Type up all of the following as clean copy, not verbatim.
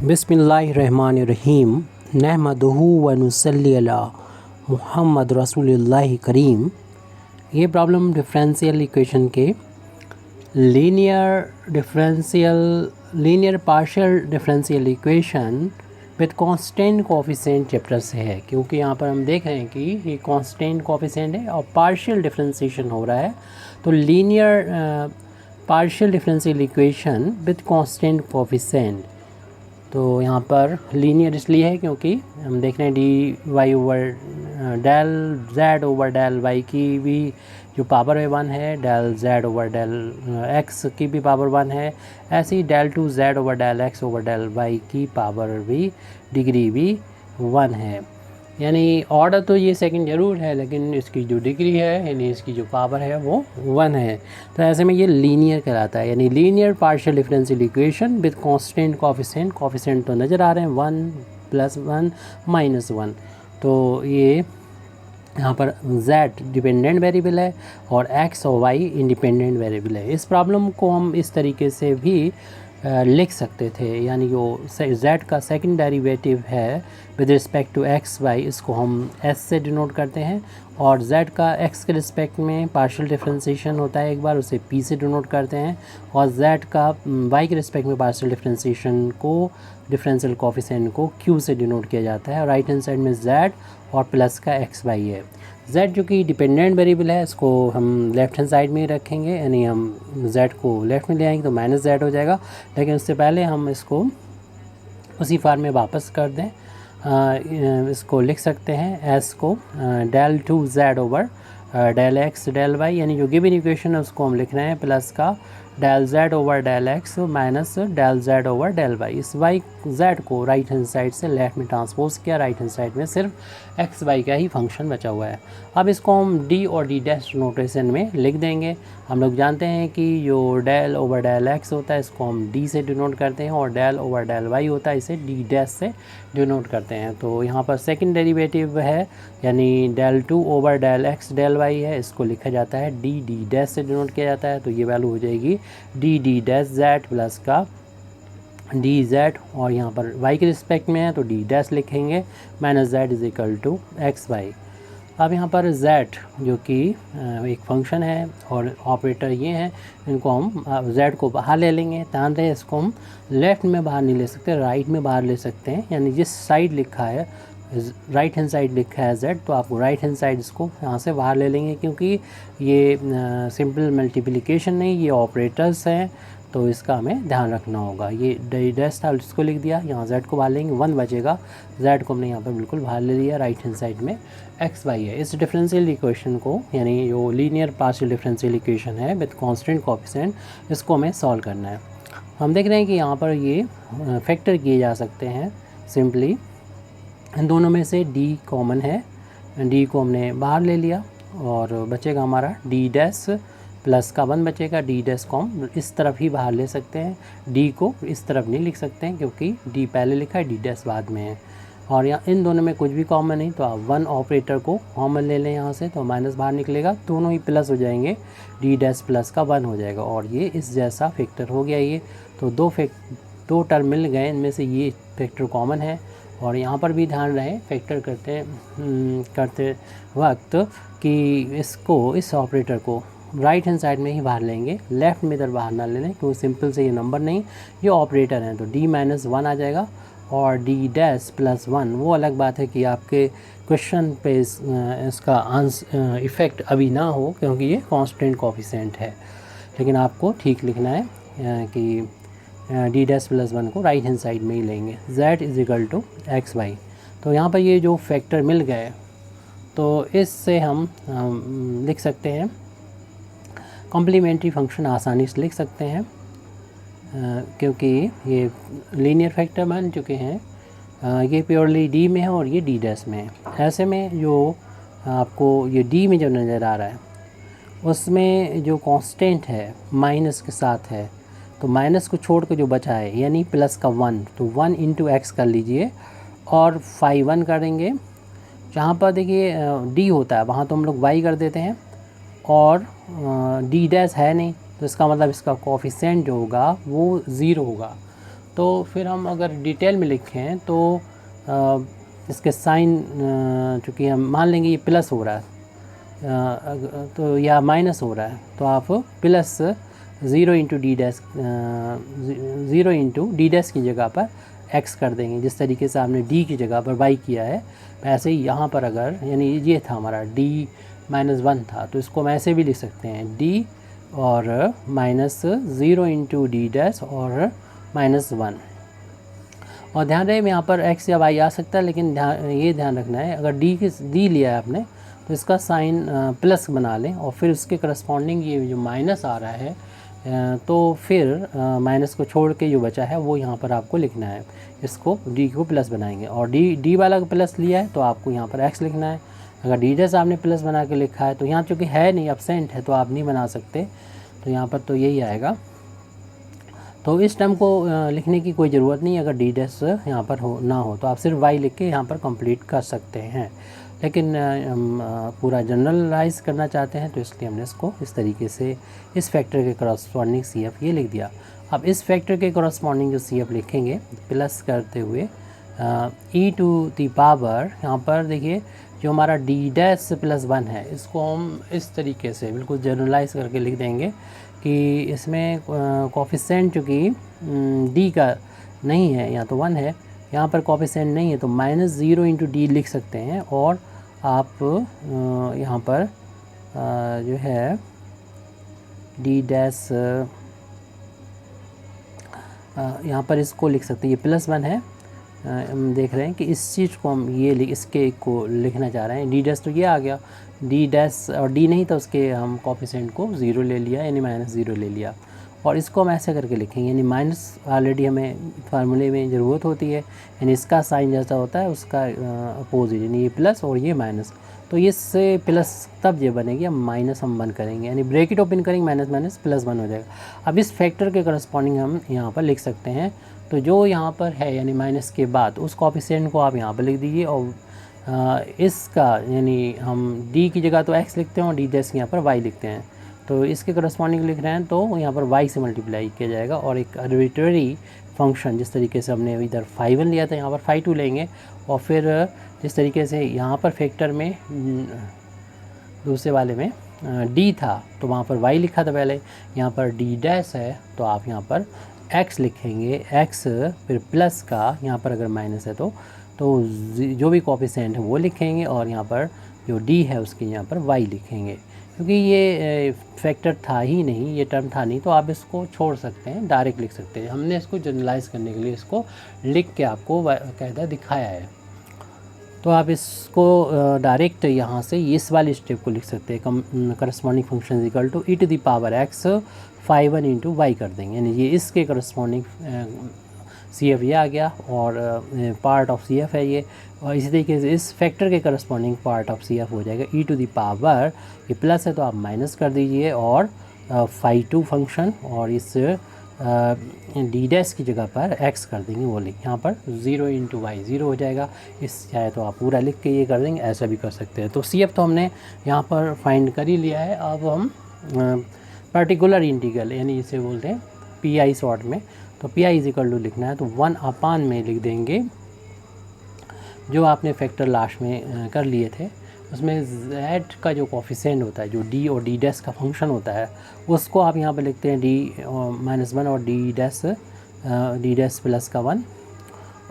बिस्मिल्लाहिर्रहमानिर्रहीम नहमदुहु व नुसल्ली अला मुहम्मद रसूलुल्लाहि करीम। ये प्रॉब्लम डिफरेंशियल इक्वेशन के linear partial differential equation with constant coefficient chapter से है, क्योंकि यहाँ पर हम देख रहे हैं कि ये कांस्टेंट कोफिशिएंट है और पार्शियल डिफरेंशिएशन हो रहा है। तो linear partial differential equation with constant coefficient, तो यहाँ पर लीनियर इसलिए है क्योंकि हम देख रहे हैं d y over del z over del y की भी जो पावर है 1 है, del z over del x की भी पावर 1 है, ऐसे ही del two z over del x over del y की पावर भी डिग्री भी 1 है। यानी ऑर्डर तो ये सेकंड ज़रूर है, लेकिन इसकी जो डिग्री है यानी इसकी जो पावर है वो 1 है। तो ऐसे में ये लीनियर कहलाता है, यानी linear partial differential equation with constant coefficient. Coefficient तो नज़र आ रहे हैं 1 + 1 - 1। तो ये यहाँ पर z डिपेंडेंट वेरिएबल है और x और y इंडिपेंडेंट वेरिएबल है। इस प्रॉब्लम को हम इस तरीके से भी लिख सकते थे, यानी जो z का सेकंड डेरिवेटिव है with respect to x y, इसको हम s से डिनोट करते हैं, और z का x के रिस्पेक्ट में पार्शियल डिफरेंशिएशन होता है एक बार, उसे p से डिनोट करते हैं, और z का y के रिस्पेक्ट में पार्शियल डिफरेंशिएशन को डिफरेंशियल कोफिशिएंट को q से डिनोट किया जाता है। और राइट हैंड साइड में z और प्लस का x y है। z जो कि डिपेंडेंट वेरिएबल है, इसको हम लेफ्ट हैंड साइड में रखेंगे, यानी हम z को लेफ्ट में ले आएंगे तो -z हो जाएगा। लेकिन उससे पहले हम इसको उसी फॉर्म में वापस कर दें। इसको लिख सकते हैं s को del two z over del x del y, यानी जो गिवन इक्वेशन है उसको हम लिख रहे हैं प्लस का del z over del x minus del z over del y। इस y z को राइट हैंड साइड से लेफ्ट में ट्रांसपोज किया, राइट हैंड साइड में सिर्फ x y का ही फंक्शन बचा हुआ है। अब इसको हम d और d डैश नोटेशन में लिख देंगे। हम लोग जानते हैं कि जो डेल ओवर डेल x होता है इसको हम d से डिनोट करते हैं, और डेल ओवर डेल y होता है इसे d डैश से डिनोट करते हैं। तो यहाँ पर सेकंड डेरिवेटिव है, यानी del two over del x del y है, इसको लिखा जाता है d डैश से डिनोट किया जाता है। तो ये वैल्यू हो जाएगी d डैश z प्लस का dz, और यहाँ पर y के रिस्पेक्ट में है तो d डैश लिखेंगे minus z is equal to x y. अब यहाँ पर z जो कि एक फंक्शन है और ऑपरेटर ये हैं, इनको हम z को बाहर ले लेंगे। ध्यान रहे इसको हम लेफ़्ट में बाहर नहीं ले सकते, राइट में बाहर ले सकते हैं, यानी जिस साइड लिखा है राइट हैंड साइड लिखा है z, तो आपको राइट हैंड साइड इसको यहाँ से बाहर ले लेंगे, क्योंकि ये सिंपल मल्टीप्लिकेशन नहीं, ये ऑपरेटर्स हैं, तो इसका हमें ध्यान रखना होगा। ये डैश था इसको लिख दिया, यहाँ z को बाहर लेंगे 1 बचेगा, z को हमने यहाँ पर बिल्कुल बाहर ले लिया, राइट हैंड साइड में x y है। इस डिफरेंशियल इक्वेशन को, यानी जो लीनियर पार्शियल डिफरेंशियल इक्वेशन है विद कांस्टेंट कोफिशिएंट, इसको हमें सॉल्व करना है। हम देख रहे हैं कि यहाँ पर ये फैक्टर किए जा सकते हैं सिंपली, इन दोनों में से d कॉमन है, d को हमने बाहर ले लिया और बचेगा हमारा d डैश प्लस का 1 बचेगा। d डैश को हम इस तरफ ही बाहर ले सकते हैं, d को इस तरफ नहीं लिख सकते हैं क्योंकि d पहले लिखा है, d डैश बाद में है। और यहाँ इन दोनों में कुछ भी कॉमन नहीं, तो आप 1 ऑपरेटर को कॉमन ले लें यहाँ से, तो माइनस बाहर निकलेगा, दोनों ही प्लस हो जाएंगे, d डैश प्लस का 1 हो जाएगा, और ये इस जैसा फैक्टर हो गया। ये तो दो टर्म मिल गए, इनमें से ये फैक्टर कॉमन है। और यहाँ पर भी ध्यान रहे फैक्टर करते वक्त कि इसको, इस ऑपरेटर को राइट हैंड साइड में ही बाहर लेंगे, लेफ़्ट में इधर बाहर ना ले लें, क्योंकि सिंपल से ये नंबर नहीं, ये ऑपरेटर हैं। तो d - 1 आ जाएगा, और d डैश प्लस 1 वो अलग बात है कि आपके क्वेश्चन पे इसका आंसर इफ़ेक्ट अभी ना हो, क्योंकि ये कांस्टेंट कोफिशिएंट है। लेकिन आपको ठीक लिखना है कि d डैश प्लस 1 को राइट हैंड साइड में ही लेंगे, z is equal to x y. तो यहाँ पर ये जो फैक्टर मिल गए, तो इससे हम लिख सकते हैं कॉम्प्लीमेंट्री फंक्शन, आसानी से लिख सकते हैं, क्योंकि ये लीनियर फैक्टर बन चुके हैं। ये प्योरली d में है और ये d डैश में है। ऐसे में जो आपको ये d में जो नज़र आ रहा है उसमें जो कांस्टेंट है माइनस के साथ है, तो माइनस को छोड़ के जो बचा है यानी प्लस का 1, तो 1 इंटू एक्स कर लीजिए और 1 करेंगे। जहाँ पर देखिए d होता है वहाँ तो हम लोग y कर देते हैं, और d डैश है नहीं, तो इसका मतलब इसका कोफिशिएंट जो होगा वो 0 होगा। तो फिर हम अगर डिटेल में लिखें तो इसके साइन चूँकि हम मान लेंगे ये प्लस हो रहा है तो या माइनस हो रहा है, तो आप plus 0 into D dash 0 into D dash की जगह पर x कर देंगे। जिस तरीके से आपने d की जगह पर y किया है वैसे ही यहाँ पर अगर यानी ये था हमारा d -1 था तो इसको हम ऐसे भी लिख सकते हैं d और -0 इंटू डी डैश और -1। और ध्यान रहे यहाँ पर x या y आ सकता है, लेकिन ये ध्यान रखना है अगर d लिया है आपने तो इसका साइन प्लस बना लें और फिर उसके करस्पॉन्डिंग ये जो माइनस आ रहा है तो फिर माइनस को छोड़ के जो बचा है वो यहाँ पर आपको लिखना है। इसको d को प्लस बनाएंगे और d वाला प्लस लिया है तो आपको यहाँ पर x लिखना है। अगर डी डैश आपने प्लस बना के लिखा है तो यहाँ चूँकि है नहीं, एब्सेंट है, तो आप नहीं बना सकते, तो यहाँ पर तो यही आएगा। तो इस टर्म को लिखने की कोई ज़रूरत नहीं, अगर डी डैश यहाँ पर ना हो तो आप सिर्फ y लिख के यहाँ पर कंप्लीट कर सकते हैं। लेकिन पूरा जनरलाइज करना चाहते हैं तो इसलिए हमने इसको इस तरीके से इस फैक्टर के करस्पॉन्डिंग CF ये लिख दिया। अब इस फैक्टर के करस्पॉन्डिंग जो CF लिखेंगे प्लस करते हुए e टू द पावर, यहाँ पर देखिए जो हमारा d डैश +1 है इसको हम इस तरीके से बिल्कुल जनरलाइज करके लिख देंगे कि इसमें कोफिशिएंट चूँकि d का नहीं है या तो 1 है, यहाँ पर कोफिशिएंट नहीं है तो -0 इंटू डी लिख सकते हैं। और आप यहाँ पर जो है डी डैश यहाँ पर इसको लिख सकते हैं, ये +1 है। हम देख रहे हैं कि इस चीज़ को हम ये इसके को लिखना चाह रहे हैं। डी डैश तो ये आ गया, डी डैश और डी नहीं था उसके हम कोफिशिएंट को 0 ले लिया यानी -0 ले लिया और इसको हम ऐसे करके लिखेंगे यानी माइनस ऑलरेडी हमें फार्मूले में ज़रूरत होती है, यानी इसका साइन जैसा होता है उसका अपोजिट, यानी ये प्लस और ये माइनस, तो इससे प्लस तब ये बनेगी, हम माइनस हम बंद करेंगे यानी ब्रैकेट ओपन करेंगे माइनस +1 हो जाएगा। अब इस फैक्टर के करस्पॉन्डिंग हम यहाँ पर लिख सकते हैं, तो जो यहाँ पर है यानी माइनस के बाद उस कोफिशिएंट को आप यहाँ पर लिख दीजिए और इसका यानी हम d की जगह तो x लिखते हैं और d डैश यहाँ पर y लिखते हैं, तो इसके करस्पॉन्डिंग लिख रहे हैं तो यहाँ पर y से मल्टीप्लाई किया जाएगा और एक आर्बिट्रेरी फंक्शन जिस तरीके से हमने इधर phi1 लिया था यहाँ पर phi2 लेंगे और फिर जिस तरीके से यहाँ पर फैक्टर में दूसरे वाले में d था तो वहाँ पर y लिखा था पहले, यहाँ पर d डैश है तो आप यहाँ पर x लिखेंगे, x फिर प्लस का यहाँ पर अगर माइनस है तो जो भी कोफिशिएंट है वो लिखेंगे और यहाँ पर जो d है उसके यहाँ पर y लिखेंगे। क्योंकि ये फैक्टर था ही नहीं, ये टर्म था नहीं, तो आप इसको छोड़ सकते हैं, डायरेक्ट लिख सकते हैं। हमने इसको जनरलाइज करने के लिए इसको लिख के आपको कायदा दिखाया है, तो आप इसको डायरेक्ट यहाँ से इस वाले स्टेप को लिख सकते हैं, corresponding function equal to e to the power x phi1 into y कर देंगे, यानी ये इसके करस्पॉन्डिंग CF ये आ गया और पार्ट ऑफ CF है ये, और इसी तरीके से इस फैक्टर के करस्पॉन्डिंग पार्ट ऑफ CF हो जाएगा e टू द पावर, ये प्लस है तो आप माइनस कर दीजिए और phi2 फंक्शन और इस डी डैश की जगह पर x कर देंगे, वो लिख यहाँ पर 0 इंटू वाई 0 हो जाएगा। इस चाहे तो आप पूरा लिख के ये कर देंगे, ऐसा भी कर सकते हैं। तो CF तो हमने यहाँ पर फाइंड कर ही लिया है। अब हम पर्टिकुलर इंटीग्रल यानी इसे बोलते हैं PI शॉर्ट में, तो PI इज इक्वल टू लिखना है तो 1/, में लिख देंगे जो आपने फैक्टर लास्ट में कर लिए थे, उसमें z का जो कोफिशिएंट होता है जो d और d डैश का फंक्शन होता है उसको आप यहाँ पे लिखते हैं d-1 और d डैश प्लस का 1,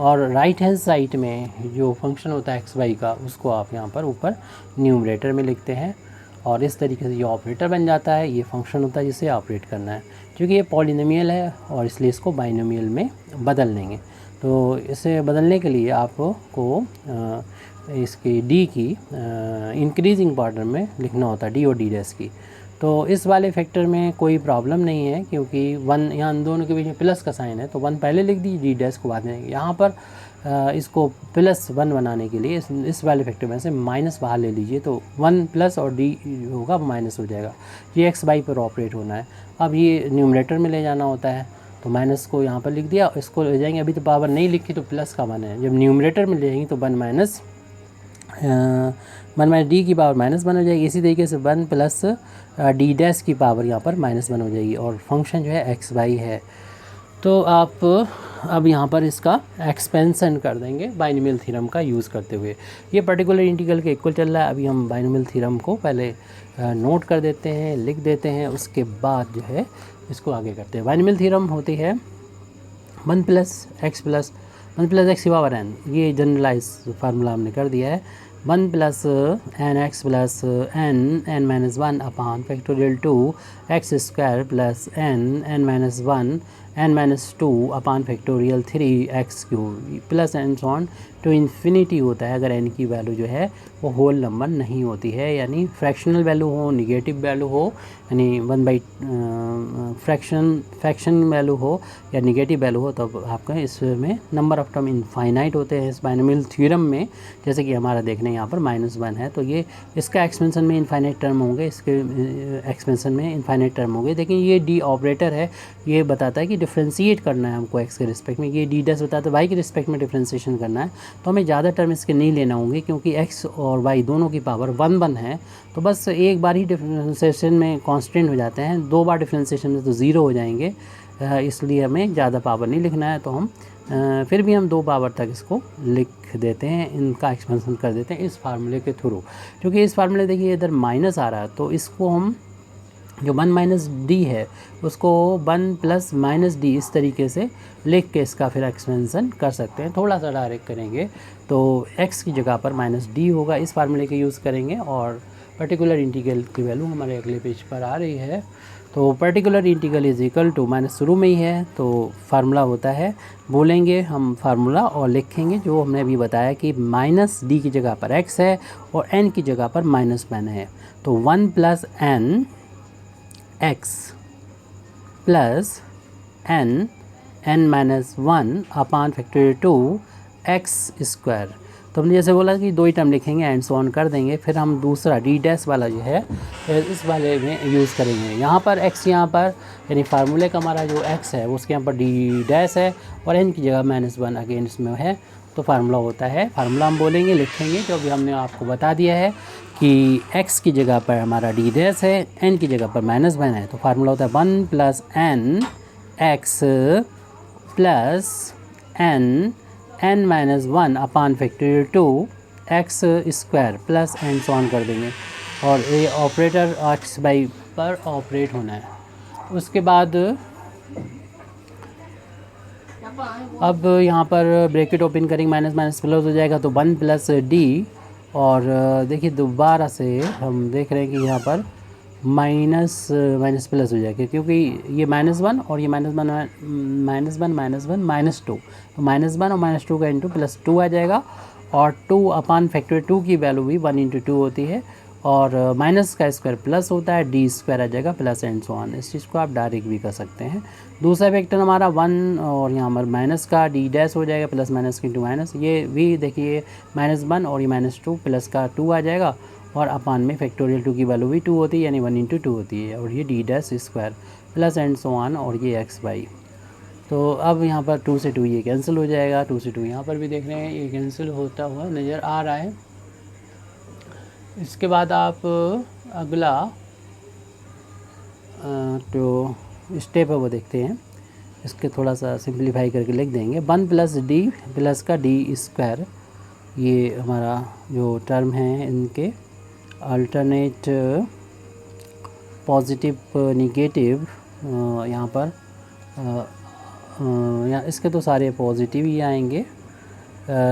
और राइट हैंड साइड में जो फंक्शन होता है xy का उसको आप यहाँ पर ऊपर न्यूमरेटर में लिखते हैं और इस तरीके से ये ऑपरेटर बन जाता है, ये फंक्शन होता है जिसे ऑपरेट करना है। क्योंकि ये पॉलिनोमियल है और इसलिए इसको बाइनोमियल में बदल देंगे, तो इसे बदलने के लिए आपको इसकी d की इंक्रीजिंग पार्टर में लिखना होता है d और d डैश की। तो इस वाले फैक्टर में कोई प्रॉब्लम नहीं है क्योंकि 1 यहाँ दोनों के बीच में प्लस का साइन है, तो 1 पहले लिख दीजिए, d डैश को बाद में। यहाँ पर इसको +1 बनाने के लिए इस वाले फैक्टर में से माइनस बाहर ले लीजिए, तो 1 प्लस और d होगा माइनस हो जाएगा। ये x/y पर ऑपरेट होना है। अब ये न्यूमरेटर में ले जाना होता है, तो माइनस को यहाँ पर लिख दिया, इसको ले जाएंगे, अभी तो पावर नहीं लिखी तो प्लस का 1 है, जब न्यूमरेटर में ले जाएंगे तो 1 माइनस d की पावर -1 हो जाएगी। इसी तरीके से 1 प्लस d डैश की पावर यहाँ पर -1 हो जाएगी और फंक्शन जो है x/y है। तो आप अब यहाँ पर इसका एक्सपेंसन कर देंगे बाइनोमियल थ्योरम का यूज़ करते हुए। ये पर्टिकुलर इंटीग्रल के इक्वल चल रहा है। अभी हम बाइनोमियल थ्योरम को पहले नोट कर देते हैं, लिख देते हैं, उसके बाद जो है इसको आगे करते हैं। बाइनोमियल थ्योरम होती है 1 + x की पावर n, ये जनरलाइज फार्मूला हमने कर दिया है। 1 + nx + n-1 upon factorial 2 x² + n-1 n-2 upon factorial 3x³ plus and so on to infinity होता है अगर n की वैल्यू जो है वो होल नंबर नहीं होती है, यानी फ्रैक्शनल वैल्यू हो, निगेटिव वैल्यू हो, यानी 1/, फ्रैक्शन वैल्यू हो या निगेटिव वैल्यू हो, तब आपका इसमें नंबर ऑफ टर्म इनफाइनाइट होते हैं इस बाइनोमियल थ्योरम में। जैसे कि हमारा देखने यहाँ पर -1 है, तो ये इसका एक्सपेंशन में इनफाइनाइट टर्म होंगे, इसके एक्सपेंशन में इनफाइनाइट टर्म होंगे। देखिए ये डी ऑपरेटर है, ये बताता है कि डिफ्रेंशिएट करना है हमको x के रिस्पेक्ट में, ये डी डैश बताता है y के रिस्पेक्ट में डिफ्रेंशिएशन करना है। तो हमें ज़्यादा टर्म इसके नहीं लेना होंगे क्योंकि x और y दोनों की पावर 1 है, तो बस एक बार ही डिफ्रेंशिएशन में कांस्टेंट हो जाते हैं, 2 बार डिफ्रेंशिएशन में तो 0 हो जाएंगे, इसलिए हमें ज़्यादा पावर नहीं लिखना है। तो हम फिर भी हम 2 पावर तक इसको लिख देते हैं, इनका एक्सपेंशन कर देते हैं इस फार्मूले के थ्रू। क्योंकि इस फार्मूले देखिए इधर माइनस आ रहा है, तो इसको हम जो 1 - d है उसको 1 + -d इस तरीके से लिख के इसका फिर एक्सपेंशन कर सकते हैं। थोड़ा सा डायरेक्ट करेंगे तो x की जगह पर -d होगा, इस फार्मूले के यूज़ करेंगे। और पर्टिकुलर इंटीग्रल की वैल्यू हमारे अगले पेज पर आ रही है। तो particular integral is equal to minus शुरू में ही है, तो फार्मूला होता है, बोलेंगे हम फार्मूला और लिखेंगे जो हमने अभी बताया कि -d की जगह पर x है और n की जगह पर -1 है। तो 1 + n x + n-1 अपान फैक्टोरियल 2 x²। तो हमने जैसे बोला कि 2 ही टर्म लिखेंगे, एंड सो ऑन कर देंगे। फिर हम दूसरा डी डैश वाला जो है इस वाले में यूज़ करेंगे। यहाँ पर x यहाँ पर यानी फार्मूले का हमारा जो x है उसके यहाँ पर डी डैश है और n की जगह -1 अगेन इसमें है, तो फार्मूला होता है, फार्मूला हम बोलेंगे, लिखेंगे जो भी हमने आपको बता दिया है कि x की जगह पर हमारा डी डैश है, n की जगह पर -1 है, तो फार्मूला होता है 1 + n x + n-1 upon factorial 2 x² plus and so on कर देंगे। और ये ऑपरेटर x/y पर ऑपरेट होना है। उसके बाद अब यहाँ पर ब्रैकेट ओपन करेंगे, माइनस प्लस हो जाएगा, तो 1 + d। और देखिए दोबारा से हम देख रहे हैं कि यहाँ पर माइनस प्लस हो जाएगा क्योंकि ये -1 और ये -1 -1 -2, तो -1 और -2 का इंटू +2 आ जाएगा। और 2 अपान फैक्टोरियल 2 की वैल्यू भी 1 × 2 होती है, और माइनस का स्क्वायर प्लस होता है, d² आ जाएगा प्लस एंड सो ऑन। इस चीज़ को आप डायरेक्ट भी कर सकते हैं। दूसरा वेक्टर हमारा 1 और यहाँ पर माइनस का d डैश हो जाएगा प्लस माइनस की इंटू माइनस, ये भी देखिए -1 और ये -2 प्लस का 2 आ जाएगा, और अपान में फैक्टोरियल 2 की वैल्यू भी 2 होती है यानी 1 × 2 होती है, और ये d² plus and so on, और ये x/y। तो अब यहाँ पर 2 से 2 ये कैंसिल हो जाएगा, 2 से 2 यहाँ पर भी देख रहे हैं ये कैंसिल होता हुआ नज़र आ रहा है। इसके बाद आप अगला तो स्टेप है वो देखते हैं, इसके थोड़ा सा सिंप्लीफाई करके लिख देंगे। 1 + d प्लस का d², ये हमारा जो टर्म है इनके अल्टरनेट पॉजिटिव निगेटिव, यहाँ पर यहाँ इसके तो सारे पॉजिटिव ही आएंगे,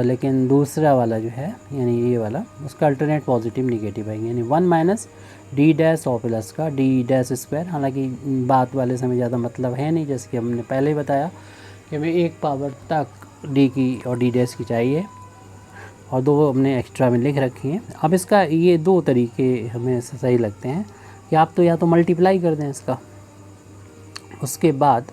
लेकिन दूसरा वाला जो है यानी ये वाला उसका अल्टरनेट पॉजिटिव निगेटिव आएंगे, यानी 1 - d डैश और प्लस का d²। हालांकि बात वाले से हमें ज़्यादा मतलब है नहीं, जैसे कि हमने पहले ही बताया कि हमें 1 पावर तक d की और d डैश की चाहिए, और 2 हमने एक्स्ट्रा में लिख रखी हैं। अब इसका ये 2 तरीके हमें सही लगते हैं कि आप तो या तो मल्टीप्लाई कर दें इसका, उसके बाद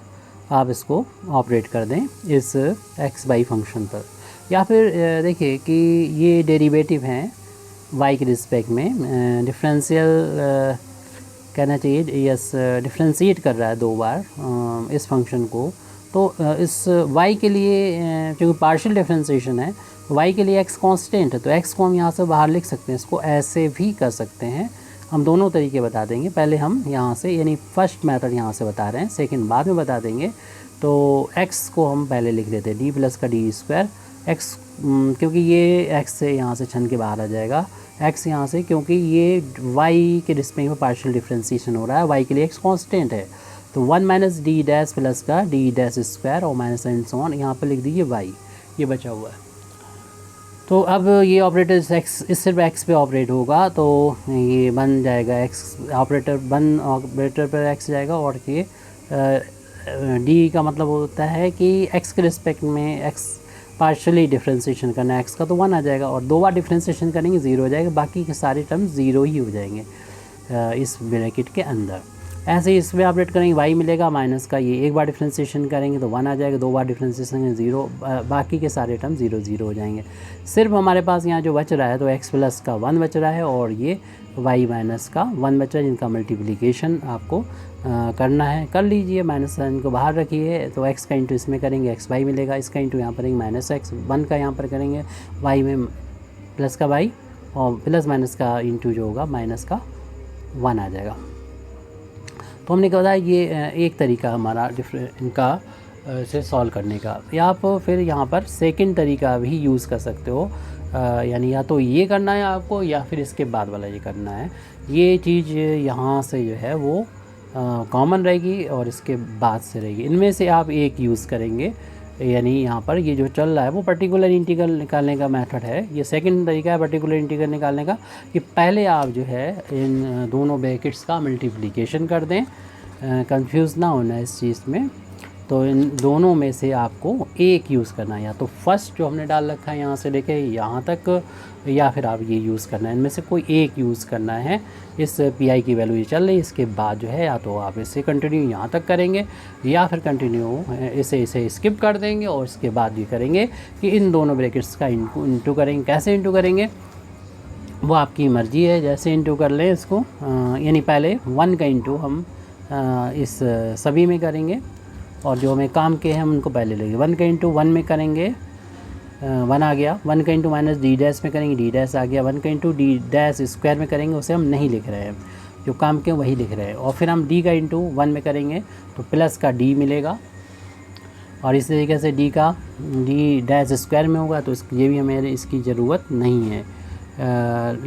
आप इसको ऑपरेट कर दें इस x/y फंक्शन पर, या फिर देखिए कि ये डेरिवेटिव हैं y के रिस्पेक्ट में, डिफरेंशियल कहना चाहिए, यस डिफरेंशिएट कर रहा है 2 बार इस फंक्शन को, तो इस y के लिए क्योंकि पार्शियल डिफरेंशिएशन है, y के लिए x कांस्टेंट है, तो x को हम यहाँ से बाहर लिख सकते हैं, इसको ऐसे भी कर सकते हैं। हम दोनों तरीके बता देंगे, पहले हम यहाँ से यानी फर्स्ट मेथड यहाँ से बता रहे हैं, सेकंड बाद में बता देंगे। तो x को हम पहले लिख देते हैं डी प्लस का डी स्क्वायर x, क्योंकि ये x से यहाँ से छन के बाहर आ जाएगा, x यहाँ से, क्योंकि ये y के रिस्पेक्ट में पार्शियल डिफ्रेंसिएशन हो रहा है, y के लिए x कांस्टेंट है। तो 1 माइनस डी डैश प्लस का डी डैश स्क्वायर और माइनस एंड सो ऑन, यहाँ पर लिख दीजिए y, ये बचा हुआ है। तो अब ये ऑपरेटर x इस सिर्फ x पे ऑपरेट होगा, तो ये बन जाएगा x ऑपरेटर ऑपरेटर पर x जाएगा, और ये d का मतलब होता है कि x के रिस्पेक्ट में x पार्शली डिफ्रेंशिएशन करना है x का, तो 1 आ जाएगा, और 2 बार डिफ्रेंशिएशन करेंगे 0 हो जाएगा, बाकी के सारे टर्म 0 ही हो जाएंगे इस ब्रैकेट के अंदर। ऐसे ही इसमें ऑपरेट करेंगे y मिलेगा माइनस का, ये एक बार डिफ्रेंशिएशन करेंगे तो 1 आ जाएगा, 2 बार डिफ्रेंशिएशन करेंगे 0, बाकी के सारे टर्म 0 0 हो जाएंगे। सिर्फ हमारे पास यहाँ जो बच रहा है तो x प्लस का 1 बच रहा है और ये y माइनस का 1 बच रहा है, जिनका मल्टीप्लिकेशन आपको करना है, कर लीजिए। माइनस साइन को बाहर रखिए, तो x का इंटू इसमें करेंगे x y मिलेगा, इसका इंटू यहाँ पर करेंगे माइनस x, 1 का यहाँ पर करेंगे y में प्लस का y, और प्लस माइनस का इंटू जो होगा माइनस का 1 आ जाएगा। तो हमने कहा ये एक तरीका हमारा इनका से सॉल्व करने का। या आप फिर यहाँ पर सेकंड तरीका भी यूज़ कर सकते हो, यानी या तो ये करना है आपको या फिर इसके बाद वाला ये करना है। ये चीज़ यहाँ से जो है वो कॉमन रहेगी और इसके बाद से रहेगी, इनमें से आप एक यूज़ करेंगे। यानी यहाँ पर ये जो चल रहा है वो पर्टिकुलर इंटीग्रल निकालने का मेथड है, ये सेकंड तरीका है पर्टिकुलर इंटीग्रल निकालने का, कि पहले आप जो है इन दोनों ब्रैकेट्स का मल्टीप्लिकेशन कर दें, कंफ्यूज ना होना इस चीज़ में। तो इन दोनों में से आपको एक यूज़ करना है, या तो फर्स्ट जो हमने डाल रखा है यहाँ से लेके यहाँ तक, या फिर आप ये यूज़ करना है, इनमें से कोई एक यूज़ करना है। इस पी आई की वैल्यू ये चल रही है, इसके बाद जो है या तो आप इसे कंटिन्यू यहाँ तक करेंगे या फिर कंटिन्यू इसे स्किप कर देंगे, और इसके बाद ये करेंगे कि इन दोनों ब्रैकेट्स का इंटू करेंगे। कैसे इंटू करेंगे वो आपकी मर्ज़ी है, जैसे इंटू कर लें इसको, यानी पहले 1 का इंटू हम इस सभी में करेंगे, और जो हमें काम के हैं हम उनको पहले लेंगे। 1 का इंटू 1 में करेंगे, 1 आ गया। 1 का इंटू माइनस डी डैश में करेंगे, डी डैश आ गया। 1 का इंटू डी डैश स्क्वायर में करेंगे, उसे हम नहीं लिख रहे हैं, जो काम के वही लिख रहे हैं। और फिर हम डी का इंटू 1 में करेंगे तो प्लस का डी मिलेगा, और इस तरीके से डी का डी डैश स्क्वायर में होगा, तो ये भी हमें इसकी ज़रूरत नहीं है।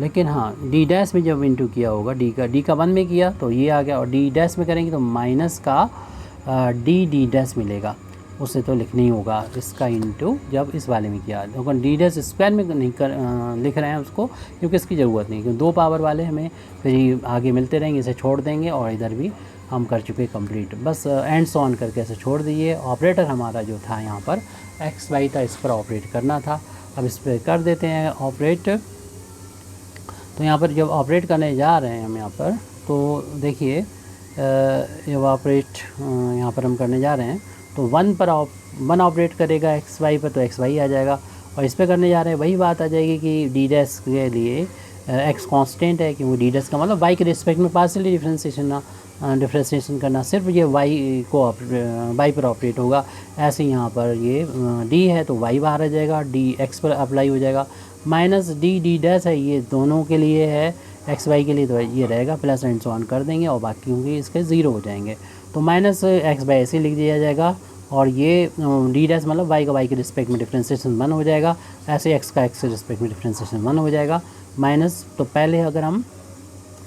लेकिन हाँ, डी डैश में जब इंटू किया होगा डी का 1 में किया तो ये आ गया, और डी डैश में करेंगे तो माइनस का डी डैश मिलेगा, उसे तो लिखना ही होगा इसका इंटू जब इस वाले में किया। तो डी डैश स्क्वायर में नहीं लिख रहे हैं उसको, क्योंकि इसकी ज़रूरत नहीं, क्योंकि 2 पावर वाले हमें फिर आगे मिलते रहेंगे, इसे छोड़ देंगे, और इधर भी हम कर चुके कंप्लीट, बस एंड्स ऑन करके ऐसे छोड़ दीजिए। ऑपरेटर हमारा जो था यहाँ पर एक्स वाई था, इस पर ऑपरेट करना था, अब इस पर कर देते हैं ऑपरेट। तो यहाँ पर जब ऑपरेट करने जा रहे हैं हम यहाँ पर, तो देखिए जब ऑपरेट यहाँ पर हम करने जा रहे हैं तो 1 पर 1 ऑपरेट करेगा एक्स वाई पर, तो एक्स वाई आ जाएगा, और इस पर करने जा रहे हैं वही बात आ जाएगी कि डी डैश के लिए एक्स कांस्टेंट है, क्योंकि डी डैश का मतलब वाई के रिस्पेक्ट में पार्शियली डिफ्रेंशिएशन करना, सिर्फ ये वाई को वाई पर ऑपरेट होगा। ऐसे यहाँ पर ये डी है तो वाई बाहर आ जाएगा, डी एक्स पर अप्लाई हो जाएगा, माइनस डी डैश है, ये दोनों के लिए है, एक्स वाई के लिए तो ये रहेगा, प्लस एंड सो ऑन कर देंगे, और बाकी होंगे इसके 0 हो जाएंगे। तो माइनस एक्स बाई ऐसे लिख दिया जाएगा, और ये डी डैश मतलब वाई का वाई के रिस्पेक्ट में डिफ्रेंशिएशन 1 हो जाएगा, ऐसे एक्स का एक्स के रिस्पेक्ट में डिफ्रेंशिएशन 1 हो जाएगा। माइनस, तो पहले अगर हम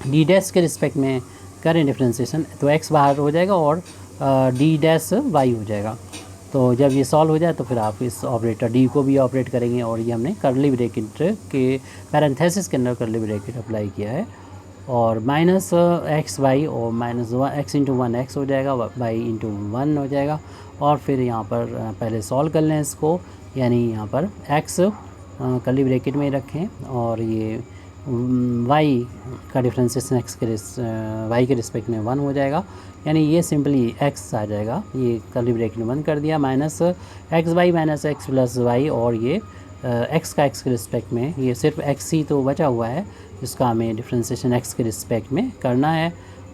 डी डैश के रिस्पेक्ट में करें डिफ्रेंशिएशन तो एक्स बाहर हो जाएगा और डी डैश वाई हो जाएगा। तो जब ये सॉल्व हो जाए तो फिर आप इस ऑपरेटर डी को भी ऑपरेट करेंगे, और ये हमने कर्ली ब्रैकेट के पैरेंथेसिस के अंदर कर्ली ब्रैकेट अप्लाई किया है, और माइनस एक्स वाई और माइनस एक्स इंटू 1 एक्स हो जाएगा, वाई इंटू 1 हो जाएगा। और फिर यहाँ पर पहले सॉल्व कर लें इसको, यानी यहाँ पर एक्स कर्ली ब्रैकेट में रखें, और ये वाई का डिफ्रेंशिएशन एक्स के वाई के रिस्पेक्ट में 1 हो जाएगा, यानी ये सिंपली एक्स आ जाएगा, ये कर्ली ब्रैकेट में 1 कर दिया, minus x y minus x plus y, और ये एक्स का एक्स के रिस्पेक्ट में, ये सिर्फ एक्स ही तो बचा हुआ है जिसका हमें डिफ्रेंशिएशन एक्स के रिस्पेक्ट में करना है,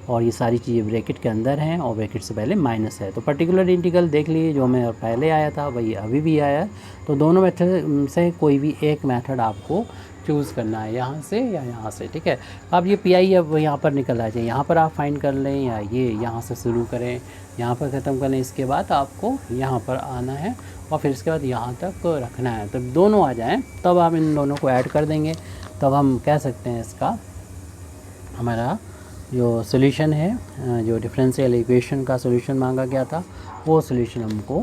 और ये सारी चीज़ें ब्रैकेट के अंदर हैं और ब्रैकेट से पहले माइनस है। तो पर्टिकुलर इंटीग्रल देख लीजिए, जो मैं पहले आया था वही अभी भी आया है। तो दोनों मेथड से कोई भी एक मेथड आपको चूज़ करना है, यहाँ से या यहाँ से, ठीक है। अब ये पी आई अब यहाँ पर निकल आ जाए, यहाँ पर आप फाइंड कर लें या ये यहाँ से शुरू करें, यहाँ पर ख़त्म कर लें। इसके बाद आपको यहाँ पर आना है और फिर इसके बाद यहाँ तक रखना है। तब दोनों आ जाएँ तब आप इन दोनों को ऐड कर देंगे, तब हम कह सकते हैं इसका हमारा जो सोल्यूशन है, जो डिफरेंशियल इक्वेशन का सोल्यूशन मांगा गया था वो सोल्यूशन हमको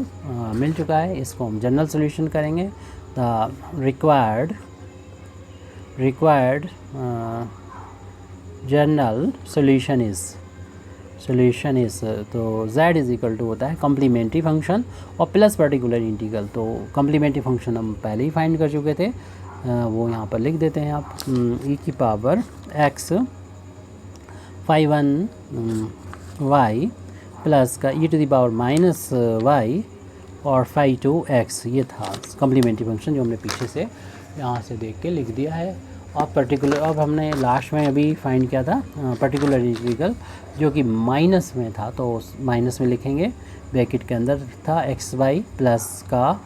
मिल चुका है। इसको हम जनरल सोल्यूशन करेंगे। The required general solution is तो z इज़ इक्वल टू होता है कम्प्लीमेंट्री फंक्शन और प्लस पर्टिकुलर इंटीग्रल। तो कम्प्लीमेंट्री फंक्शन हम पहले ही फाइंड कर चुके थे, वो यहाँ पर लिख देते हैं आप, e की power x phi 1 y plus का e to the power minus y और phi 2 x, ये था कम्प्लीमेंट्री फंक्शन जो हमने पीछे से यहाँ से देख के लिख दिया है। और पर्टिकुलर अब हमने लास्ट में अभी फाइंड किया था पर्टिकुलर इंटीग्रल जो कि माइनस में था, तो माइनस में लिखेंगे, ब्रैकेट के अंदर था एक्स वाई प्लस का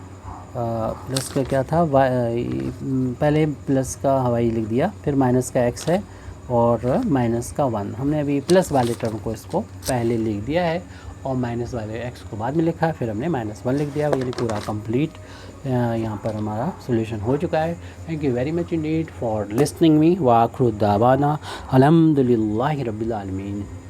क्या था पहले प्लस का वाई लिख दिया, फिर माइनस का एक्स है और माइनस का 1। हमने अभी प्लस वाले टर्म को इसको पहले लिख दिया है और माइनस वाले एक्स को बाद में लिखा है, फिर हमने -1 लिख दिया, यानी पूरा कंप्लीट यहाँ पर हमारा सोल्यूशन हो चुका है। Thank you very much Indeed for listening me. व आखिर दावाना अल्हम्दुलिल्लाहि रब्बिल आलमीन।